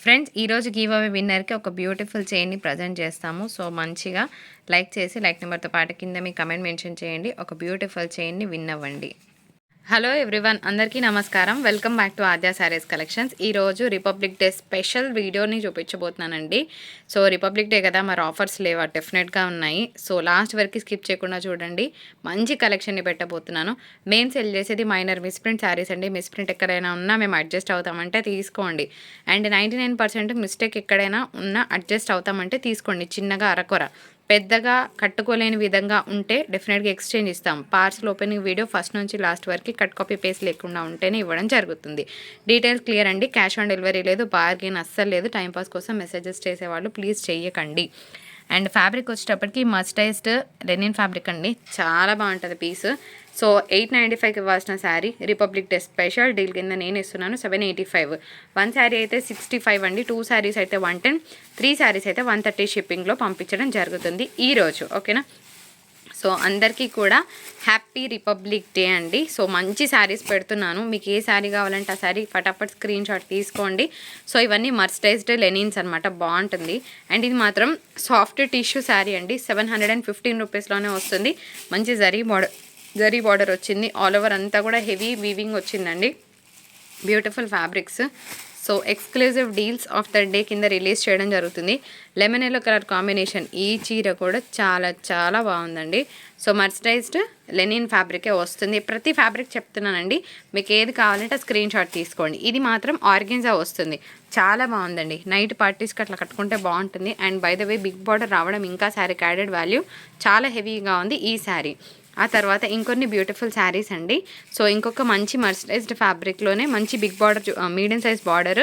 Friends ఈరోజు give away విన్నర్కి ఒక beautiful చైన్ని present చేస్తాము. సో మంచిగా లైక్ చేసి లైక్ నెంబర్తో పాటు కింద మీ కమెంట్ మెన్షన్ చేయండి. ఒక బ్యూటిఫుల్ చైన్ని విన్ అవ్వండి. హలో ఎవ్రీవన్, అందరికీ నమస్కారం. Welcome back to Aadya saris collections. ఈరోజు రిపబ్లిక్ డే స్పెషల్ వీడియోని చూపించబోతున్నానండి. సో రిపబ్లిక్ డే కదా, మరి ఆఫర్స్ లేవా? డెఫినెట్గా ఉన్నాయి. సో లాస్ట్ వరకు స్కిప్ చేయకుండా చూడండి. మంచి కలెక్షన్ని పెట్టబోతున్నాను. మెయిన్ సెల్ చేసేది మైనర్ మిస్ప్రింట్ శారీస్ అండి. మిస్ప్రింట్ ఎక్కడైనా ఉన్నా మేము అడ్జస్ట్ అవుతామంటే తీసుకోండి. అండ్ 99% మిస్టేక్ ఎక్కడైనా ఉన్నా అడ్జస్ట్ అవుతామంటే తీసుకోండి. చిన్నగా అరకొర పెద్దగా కట్టుకోలేని విధంగా ఉంటే డెఫినెట్గా ఎక్స్చేంజ్ ఇస్తాం. పార్సల్ ఓపెనింగ్ వీడియో ఫస్ట్ నుంచి లాస్ట్ వరకు కట్ కాపీ పేస్ట్ లేకుండా ఉంటేనే ఇవ్వడం జరుగుతుంది. డీటెయిల్స్ క్లియర్ అండి. క్యాష్ ఆన్ డెలివరీ లేదు, బార్గెన్ అస్సలు లేదు. టైంపాస్ కోసం మెసేజెస్ చేసేవాళ్ళు ప్లీజ్ చెయ్యకండి. అండ్ ఫ్యాబ్రిక్ వచ్చేటప్పటికి మస్టైజ్డ్ లెనిన్ ఫ్యాబ్రిక్ అండి. చాలా బాగుంటుంది పీస్. సో 895కి ఇవ్వాల్సిన sari republic day special deal కింద నేను ఇస్తున్నాను 785. 1 శారీ అయితే 65 అండి. 2 శారీస్ అయితే 110, 3 శారీస్ అయితే 130 షిప్పింగ్లో పంపించడం జరుగుతుంది ఈరోజు. ఓకేనా? సో అందరికీ కూడా హ్యాపీ రిపబ్లిక్ డే అండి. సో మంచి శారీస్ పెడుతున్నాను. మీకు ఏ శారీ కావాలంటే ఆ శారీ ఫటాఫట్ స్క్రీన్ షాట్ తీసుకోండి. సో ఇవన్నీ మర్స్టైజ్డ్ లెనిన్స్ అనమాట, బాగుంటుంది. అండ్ ఇది మాత్రం సాఫ్ట్ టిష్యూ శారీ అండి. 715 రూపీస్లోనే వస్తుంది. మంచి జరీ బార్డర్ వచ్చింది. ఆల్ ఓవర్ అంతా కూడా హెవీ వీవింగ్ వచ్చిందండి. Beautiful fabrics. So exclusive deals of the day కింద రిలీజ్ చేయడం జరుగుతుంది. Lemon yellow colour combination. ఈ చీర కూడా చాలా చాలా బాగుందండి. సో మర్సరైజ్డ్ లెనిన్ ఫ్యాబ్రికే వస్తుంది. ప్రతి ఫ్యాబ్రిక్ చెప్తున్నానండి. మీకు ఏది కావాలంటే స్క్రీన్ షాట్ తీసుకోండి. ఇది మాత్రం ఆర్గెన్జా వస్తుంది. చాలా బాగుందండి. నైట్ పార్టీస్కి అట్లా కట్టుకుంటే బాగుంటుంది. And by the way big border రావడం ఇంకా శారీకి యాడెడ్ వాల్యూ. చాలా హెవీగా ఉంది ఈ శారీ. ఆ తర్వాత ఇంకొన్ని బ్యూటిఫుల్ శారీస్ అండి. సో ఇంకొక మంచి మర్సరైజ్డ్ ఫ్యాబ్రిక్లోనే మంచి big border, medium size border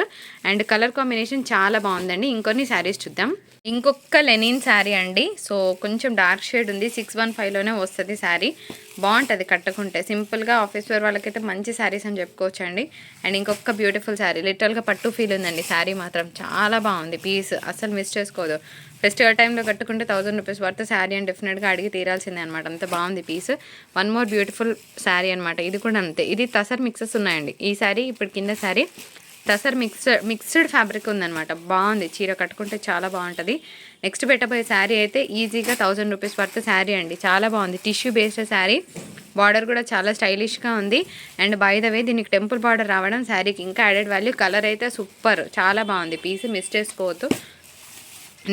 and colour combination చాలా బాగుందండి. ఇంకొన్ని శారీస్ చూద్దాం. ఇంకొక లెనిన్ శారీ అండి. సో కొంచెం డార్క్ షేడ్ ఉంది. 615లోనే వస్తుంది శారీ. బాగుంటుంది కట్టుకుంటే. సింపుల్గా ఆఫీస్ వేర్ వాళ్ళకైతే మంచి శారీస్ అని చెప్పుకోవచ్చు అండి. అండ్ ఇంకొక బ్యూటిఫుల్ శారీ. లిటరల్గా పట్టు ఫీల్ ఉందండి. శారీ మాత్రం చాలా బాగుంది. పీస్ అసలు మిస్ చేసుకోదు. ఫెస్టివల్ టైంలో కట్టుకుంటే 1000 రూపీస్ వర్త్ శారీ అని డెఫినెట్గా అడిగి తీరాల్సిందే అనమాట. అంత బాగుంది piece. One more beautiful sari అనమాట. ఇది కూడా అంతే. ఇది టసర్ మిక్సెస్ ఉన్నాయండి. ఈ శారీ ఇప్పుడు కింద శారీ టసర్ మిక్స్డ్ ఫ్యాబ్రిక్ ఉందనమాట. బాగుంది. చీర కట్టుకుంటే చాలా బాగుంటుంది. నెక్స్ట్ పెట్టబోయే శారీ అయితే ఈజీగా 1000 రూపీస్ వర్త్ శారీ అండి. చాలా బాగుంది. Tissue based sari. బార్డర్ కూడా చాలా స్టైలిష్గా ఉంది. అండ్ బై ద వే దీనికి టెంపుల్ బార్డర్ రావడం శారీకి ఇంకా యాడెడ్ వాల్యూ. కలర్ అయితే సూపర్, చాలా బాగుంది. పీస్ మిస్ చేసుకోవద్దు.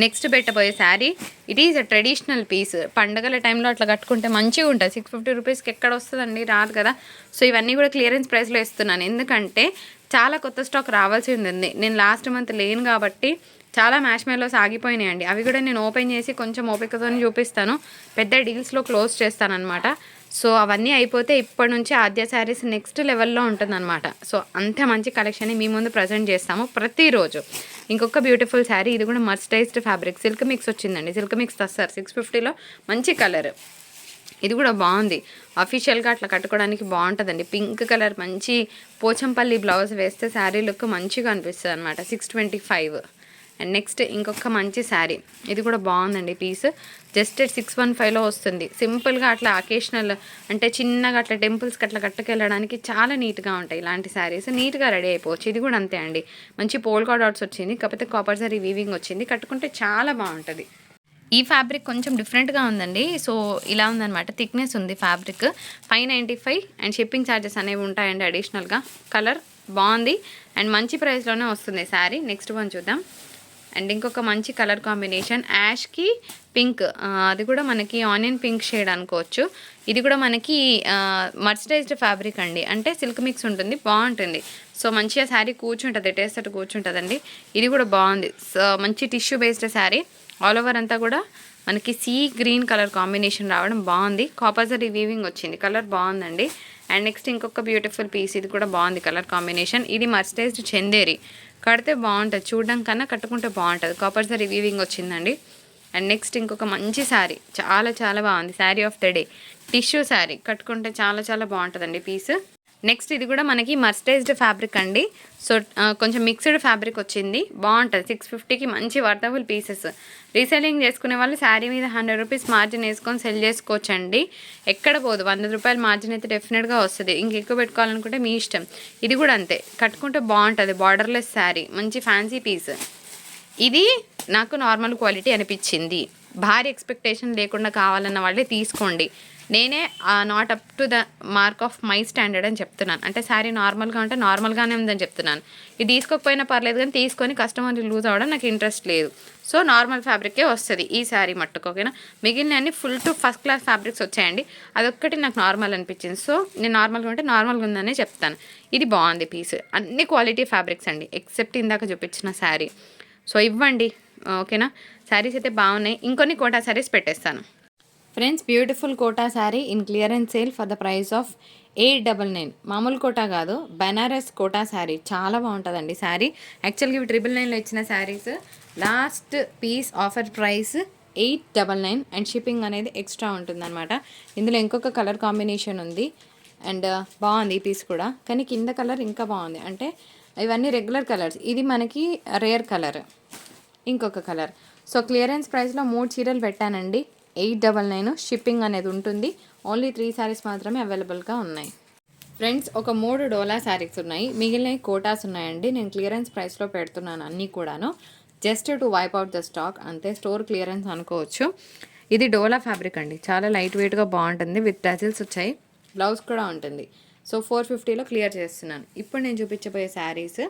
నెక్స్ట్ పెట్టబోయే sari it is a traditional piece. పండగల టైంలో అట్లా కట్టుకుంటే మంచిగా ఉంటుంది. 650 రూపీస్కి ఎక్కడ వస్తుందండి? రాదు కదా. సో ఇవన్నీ కూడా క్లియరెన్స్ ప్రైస్లో ఇస్తున్నాను. ఎందుకంటే చాలా కొత్త స్టాక్ రావాల్సి ఉంది. నేను లాస్ట్ మంత్ లేను కాబట్టి చాలా మ్యాష్ మేలోస్ ఆగిపోయినాయండి. అవి కూడా నేను ఓపెన్ చేసి కొంచెం ఓపికతో చూపిస్తాను. పెద్ద డీల్స్లో క్లోజ్ చేస్తానన్నమాట. సో అవన్నీ అయిపోతే ఇప్పటి నుంచి ఆద్య శారీస్ నెక్స్ట్ లెవెల్లో ఉంటుందన్నమాట. సో అంత మంచి కలెక్షన్ని మీ ముందు ప్రజెంట్ చేస్తాము ప్రతిరోజు. ఇంకొక బ్యూటిఫుల్ శారీ. ఇది కూడా మర్సరైజ్డ్ ఫ్యాబ్రిక్. సిల్క్ మిక్స్ వచ్చిందండి. సిల్క్ మిక్స్ తస్తారు 650లో. మంచి కలర్. ఇది కూడా బాగుంది. అఫీషియల్గా అట్లా కట్టుకోవడానికి బాగుంటుందండి. పింక్ కలర్ మంచి పోచంపల్లి బ్లౌజ్ వేస్తే శారీ లుక్ మంచిగా అనిపిస్తుంది అనమాట. 625. అండ్ నెక్స్ట్ ఇంకొక మంచి శారీ. ఇది కూడా బాగుందండి పీస్. జస్ట్ 615లో వస్తుంది. సింపుల్గా అట్లా అకేషనల్ అంటే చిన్నగా అట్లా టెంపుల్స్కి అట్లా కట్టుకెళ్ళడానికి చాలా నీట్గా ఉంటాయి ఇలాంటి శారీస్. నీట్గా రెడీ అయిపోవచ్చు. ఇది కూడా అంతే అండి. మంచి పోల్కా డాట్స్ వచ్చింది. కాకపోతే కాపర్ జరీ వీవింగ్ వచ్చింది. కట్టుకుంటే చాలా బాగుంటుంది. ఈ ఫ్యాబ్రిక్ కొంచెం డిఫరెంట్గా ఉందండి. సో ఇలా ఉందన్నమాట. థిక్నెస్ ఉంది ఫ్యాబ్రిక్. 595 అండ్ షిప్పింగ్ ఛార్జెస్ అనేవి ఉంటాయండి అడిషనల్గా. కలర్ బాగుంది అండ్ మంచి ప్రైస్లోనే వస్తుంది శారీ. నెక్స్ట్ వన్ చూద్దాం. అండ్ ఇంకొక మంచి కలర్ కాంబినేషన్ యాష్కి పింక్. అది కూడా మనకి ఆనియన్ పింక్ షేడ్ అనుకోవచ్చు. ఇది కూడా మనకి మర్సరైజ్డ్ ఫ్యాబ్రిక్ అండి. అంటే సిల్క్ మిక్స్ ఉంటుంది. బాగుంటుంది. సో మంచిగా శారీ కూర్చుంటుంది. టేస్ట్ కూర్చుంటుందండి. ఇది కూడా బాగుంది. సో మంచి tissue based sari. All over అంతా కూడా మనకి సీ గ్రీన్ కలర్ కాంబినేషన్ రావడం బాగుంది. కాపర్ జరీ వీవింగ్ వచ్చింది. కలర్ బాగుందండి. అండ్ నెక్స్ట్ ఇంకొక బ్యూటిఫుల్ పీస్. ఇది కూడా బాగుంది కలర్ కాంబినేషన్. ఇది మర్సరైజ్డ్ చందేరి. కడితే బాగుంటుంది. చూడడం కన్నా కట్టుకుంటే బాగుంటుంది. కాపర్ జరీ వీవింగ్ వచ్చిందండి. అండ్ నెక్స్ట్ ఇంకొక మంచి శారీ. చాలా చాలా బాగుంది. Sari of the day tissue sari. కట్టుకుంటే చాలా చాలా బాగుంటుందండి పీస్. నెక్స్ట్ ఇది కూడా మనకి మర్స్టైజ్డ్ ఫ్యాబ్రిక్ అండి. సో కొంచెం మిక్స్డ్ ఫ్యాబ్రిక్ వచ్చింది, బాగుంటుంది. 650కి మంచి వర్తబుల్ పీసెస్. రీసెల్లింగ్ చేసుకునే వాళ్ళు శారీ మీద 100 రూపీస్ మార్జిన్ వేసుకొని సెల్ చేసుకోవచ్చండి. ఎక్కడ పోదు, 100 రూపాయల మార్జిన్ అయితే డెఫినెట్గా వస్తుంది. ఇంకెక్కువ పెట్టుకోవాలనుకుంటే మీ ఇష్టం. ఇది కూడా అంతే, కట్టుకుంటే బాగుంటుంది. బార్డర్లెస్ శారీ, మంచి ఫ్యాన్సీ పీస్. ఇది నాకు నార్మల్ క్వాలిటీ అనిపించింది. భారీ ఎక్స్పెక్టేషన్ లేకుండా కావాలన్న వాళ్ళే తీసుకోండి. నేనే not up to the mark of my standard అని చెప్తున్నాను. అంటే శారీ నార్మల్గా ఉంటే నార్మల్గానే ఉందని చెప్తున్నాను. ఇది తీసుకోకపోయినా పర్లేదు, కానీ తీసుకొని కస్టమర్ లూజ్ అవ్వడం నాకు ఇంట్రెస్ట్ లేదు. సో నార్మల్ ఫ్యాబ్రికే వస్తుంది ఈ శారీ మట్టుకు, ఓకేనా. మిగిలిన అన్ని full to first class fabrics వచ్చాయండి. అదొక్కటి నాకు నార్మల్ అనిపించింది. సో నేను నార్మల్గా ఉంటే నార్మల్గా ఉందనే చెప్తాను. ఇది బాగుంది పీస్. అన్ని క్వాలిటీ ఫ్యాబ్రిక్స్ అండి, ఎక్సెప్ట్ ఇందాక చూపించిన శారీ. సో ఇవ్వండి, ఓకేనా. శారీస్ అయితే బాగున్నాయి. ఇంకొన్ని కోటా శారీస్ పెట్టేస్తాను friends. Beautiful Kota sari in clearance sale for the price of 899. మామూలు కోటా కాదు, బనారస్ కోటా శారీ. చాలా బాగుంటుందండి శారీ. యాక్చువల్గా ఇవి 999లో ఇచ్చిన saris. Last piece offer price 899 and shipping అనేది ఎక్స్ట్రా ఉంటుందన్నమాట. ఇందులో ఇంకొక కలర్ కాంబినేషన్ ఉంది అండ్ బాగుంది ఈ పీస్ కూడా, కానీ కింద కలర్ ఇంకా బాగుంది. అంటే ఇవన్నీ రెగ్యులర్ కలర్స్, ఇది మనకి రేర్ కలర్, ఇంకొక కలర్. సో క్లియరెన్స్ ప్రైస్లో 3 చీరలు పెట్టానండి. 899 షిప్పింగ్ అనేది ఉంటుంది. ఓన్లీ 3 శారీస్ మాత్రమే అవైలబుల్గా ఉన్నాయి ఫ్రెండ్స్. ఒక 3 డోలా శారీస్ ఉన్నాయి, మిగిలిన కోటాస్ ఉన్నాయండి. నేను క్లియరెన్స్ ప్రైస్లో పెడుతున్నాను అన్నీ కూడాను, just to wipe out the stock అంతే. స్టోర్ క్లియరెన్స్ అనుకోవచ్చు. ఇది డోలా ఫ్యాబ్రిక్ అండి, చాలా లైట్ వెయిట్గా బాగుంటుంది. విత్ టజిల్స్ వచ్చాయి, బ్లౌజ్ కూడా ఉంటుంది. సో 450లో క్లియర్ చేస్తున్నాను. ఇప్పుడు నేను చూపించబోయే శారీస్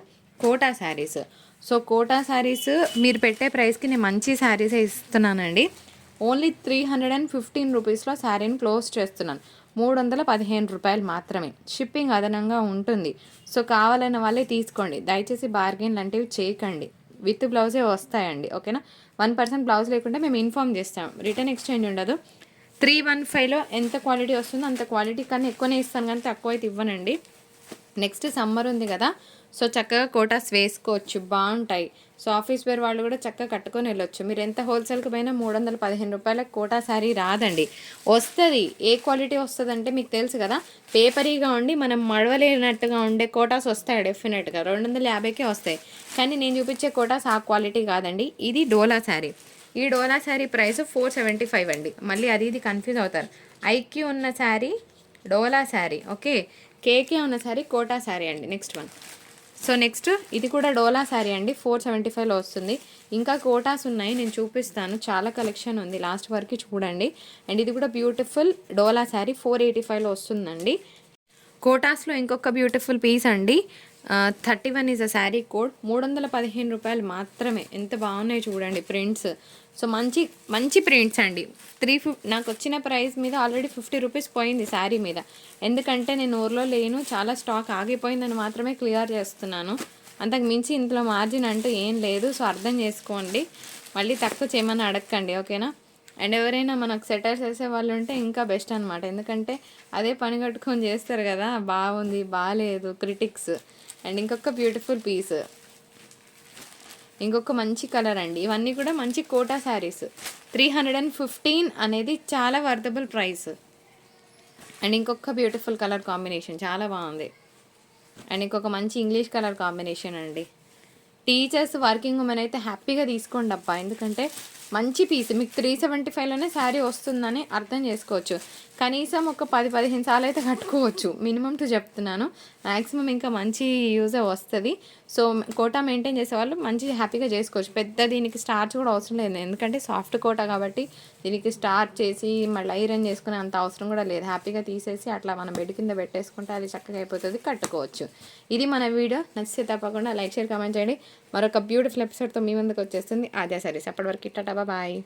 కోటా శారీస్. సో కోటా శారీస్ మీరు పెట్టే ప్రైస్కి నేను మంచి శారీసే ఇస్తున్నానండి. ఓన్లీ 315 రూపీస్లో శారీని క్లోజ్ చేస్తున్నాను. 315 రూపాయలు మాత్రమే. షిప్పింగ్ అదనంగా ఉంటుంది. సో కావాలన్న వాళ్ళే తీసుకోండి, దయచేసి బార్గెన్ లాంటివి చేయకండి. విత్ బ్లౌజే వస్తాయండి, ఓకేనా. 1% బ్లౌజ్ లేకుంటే మేము ఇన్ఫామ్ చేస్తాం. రిటర్న్ ఎక్స్చేంజ్ ఉండదు. 315లో ఎంత క్వాలిటీ వస్తుందో అంత క్వాలిటీ కన్నా ఎక్కువనే ఇస్తాను, కానీ తక్కువ అయితే ఇవ్వనండి. నెక్స్ట్ సమ్మర్ ఉంది కదా, సో చక్కగా కోటాస్ వేసుకోవచ్చు, బాగుంటాయి. సో ఆఫీస్ వేర్ వాళ్ళు కూడా చక్కగా కట్టుకొని వెళ్ళొచ్చు. మీరు ఎంత హోల్సేల్కి పోయినా 315 రూపాయలకు కోటా శారీ రాదండి. వస్తుంది, ఏ క్వాలిటీ వస్తుంది అంటే మీకు తెలుసు కదా, పేపరీగా ఉండి మనం మడవలేనట్టుగా ఉండే కోటాస్ వస్తాయి డెఫినెట్గా. 250కే వస్తాయి. కానీ నేను చూపించే కోటాస్ ఆ క్వాలిటీ కాదండి. ఇది డోలా శారీ. ఈ డోలా శారీ ప్రైస్ 475 అండి. మళ్ళీ అది ఇది కన్ఫ్యూజ్ అవుతారు. ఐక్యూ ఉన్న శారీ డోలా శారీ, ఓకే. కేకే ఉన్న శారీ కోటా శారీ అండి. Next one. సో నెక్స్ట్ ఇది కూడా డోలా శారీ అండి, 475లో వస్తుంది. ఇంకా కోటాస్ ఉన్నాయి, నేను చూపిస్తాను. చాలా కలెక్షన్ ఉంది, లాస్ట్ వరకు చూడండి. అండ్ ఇది కూడా బ్యూటిఫుల్ డోలా శారీ 485లో వస్తుందండి. కోటాస్లో ఇంకొక బ్యూటిఫుల్ పీస్ అండి. 31 ఈజ్ అ శారీ కోడ్. 315 రూపాయలు మాత్రమే. ఎంత బాగున్నాయి చూడండి ప్రింట్స్. సో మంచి మంచి ప్రింట్స్ అండి. నాకు వచ్చిన ప్రైస్ మీద ఆల్రెడీ 50 రూపీస్ పోయింది శారీ మీద. ఎందుకంటే నేను ఊర్లో లేను, చాలా స్టాక్ ఆగిపోయిందని మాత్రమే క్లియర్ చేస్తున్నాను. అంతకు మించి ఇందులో మార్జిన్ అంటూ ఏం లేదు. సో అర్థం చేసుకోండి, మళ్ళీ తక్కువ చేయమని అడగండి, ఓకేనా. అండ్ ఎవరైనా మనకు సెటర్స్ వేసే వాళ్ళు ఉంటే ఇంకా బెస్ట్ అనమాట. ఎందుకంటే అదే పని కట్టుకొని చేస్తారు కదా, బాగుంది బాగాలేదు క్రిటిక్స్. అండ్ ఇంకొక బ్యూటిఫుల్ పీస్, ఇంకొక మంచి కలర్ అండి. ఇవన్నీ కూడా మంచి కోటా శారీస్. 315 అనేది చాలా వర్తబుల్ ప్రైస్. అండ్ ఇంకొక బ్యూటిఫుల్ కలర్ కాంబినేషన్ చాలా బాగుంది. అండ్ ఇంకొక మంచి ఇంగ్లీష్ కలర్ కాంబినేషన్ అండి. టీచర్స్, వర్కింగ్ ఉమెన్ అయితే హ్యాపీగా తీసుకోండి అబ్బా, ఎందుకంటే మంచి పీస్. మీకు 375లోనే శారీ వస్తుందని అర్థం చేసుకోవచ్చు. కనీసం ఒక 10-15 సార్లు అయితే కట్టుకోవచ్చు మినిమం టు చెప్తున్నాను. మ్యాక్సిమం ఇంకా మంచి యూజ్ వస్తుంది. సో కోటా మెయింటైన్ చేసే వాళ్ళు మంచి హ్యాపీగా చేసుకోవచ్చు. పెద్ద దీనికి స్టార్చ్ కూడా అవసరం లేదు, ఎందుకంటే సాఫ్ట్ కోటా కాబట్టి దీనికి స్టార్చ్ చేసి మళ్ళీ ఐరన్ చేసుకునే అంత అవసరం కూడా లేదు. హ్యాపీగా తీసేసి అట్లా మనం బెడ్ కింద పెట్టేసుకుంటే అది చక్కగా అయిపోతుంది, కట్టుకోవచ్చు. ఇది మన వీడియో. నచ్చితే తప్పకుండా లైక్, షేర్, కామెంట్ చేయండి. మరొక బ్యూటిఫుల్ ఎపిసోడ్తో మీ ముందుకు వచ్చేస్తుంది ఆద్యా సారీస్. అప్పటి వరకు టాటా, బాయ్.